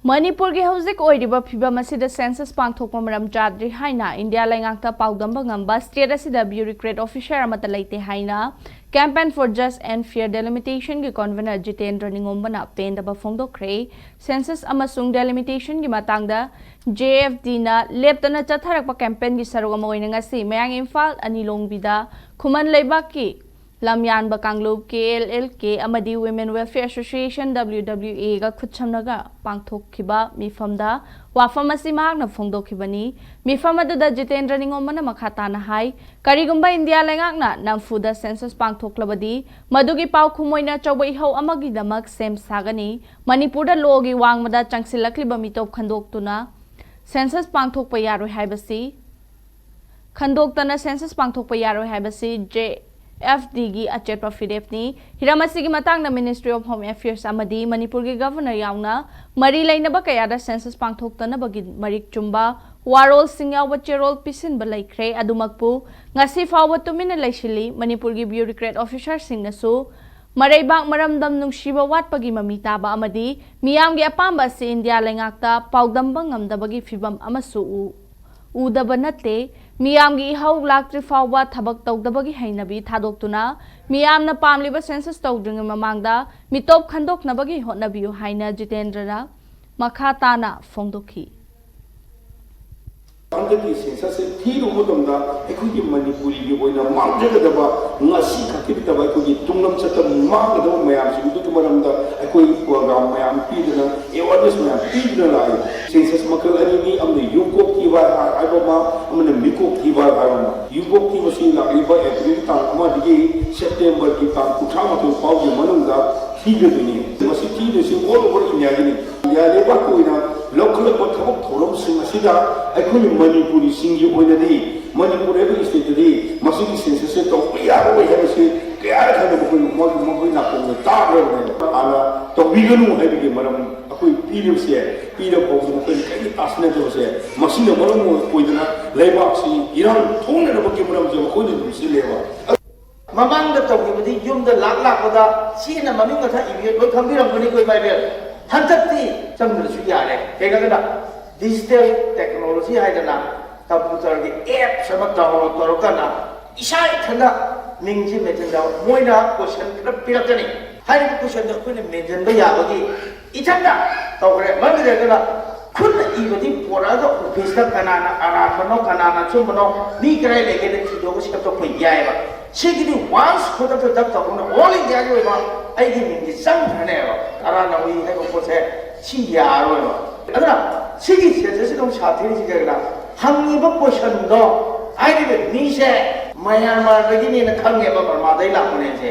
Manipur ki hauzik oiriba phibam asida census Pangthokpa Maram Chadri Haina India Laingakta Paodamba Ngamba state asida Bureaucrat officer Amata Leite Haina campaign for just and fair delimitation ki convener Jitendra Ngamba na pendaba phongdokre census amasung delimitation ki matangda Cjfd na leptana chatharakpa campaign ki sarog ama oina ngasi mayang Imphal anilongbida khuman leibak ki Lamyanba Kanglup KLLK Amadi Women Welfare Association WWA ga khutchamnaga Pangthokpa mifamda wafamasi mahakna phongdokhibani mifam aduda Jitendra Ngamba na makhatana hai karigumba India lengakna namfuda census pangthoklabadi madugi pau khumoina chawbai hau amagi damak sem sagani Manipurda logi wangmada changsilakliba mitop khandoktuna census pangthokpa yaroi haibasi khandoktana census pangthokpa yaroi haibasi Cjfd gi achetpa fidepni hiramasi gi matangna Ministry of Home Affairs amadi Manipur gi Governor yauna mari lainaba kayada census pangthoktana bagi marik chumba warol singya wacherol pisin balaikre adumakpu ngasi fawa tumina laisili Manipur gi Bureaucrat officer singnasu Maraibak maramdam nungsiba watpagi mamitaba amadi miyam gi apamba si India lengakta Paodamba ngamdabagi fibam amasu udaba nate miyamgi ihau laktri fawa thabak tawdabagi hainabi thadoktuna miyamna pamliba census tawdring mamangda mitop khandoknabagi hotnabiyu haina Jitendra makhatana phongdokhi Andaki census thiru modamda ekhugi Manipuri gi boina mangjagadaba ngasi khakibitaba ekhugi tunglam chatam mangdaba mayam sidu maramda ekhui program mayam pidna awareness mayam pidna lai census makal ani ni amne yukok kiwa aibama amne mikok kiwa arama yukok ki masi lagiba April tang ama digi September ki tang kuthama to pawge manungda thigeduni masi thidu si all over India ni ya leba koina local thabak thorom sing asida ekhui Manipuri singi oinadi Manipur every state di masigi census to yaro hebasi kaya khana ko mo na ko ta ana to biganu hebige maram akoi pilum se pila ko ko kai tasne to se masina maram ko idana leibak si iran thong na bakki maram je ko ni si lewa mamang da to gi yum da lak da si na maming ka tha ibi ko khambiram ko ni ko bai be hanchakti chamdra su yare ke ga da digital technology haidana computer ki app sama download torokana isai thanda mingji metinda moina question pirakani hai question da kun mention ba yabagi ithanda tawre mangre kana kun ibadi pora da office da kanana arafano kanana chumno ni krai lege de thido ko sikap to yai ba sigidi once khoda to dak to all india jo ba ai gi mingji sang thane ba arana wi hai ko se chi ya ro ba adana sigi census dong sathiri sigagna hangiba question do ai de ni se Myanmar dagi ni na khange ba Burma dai la pune je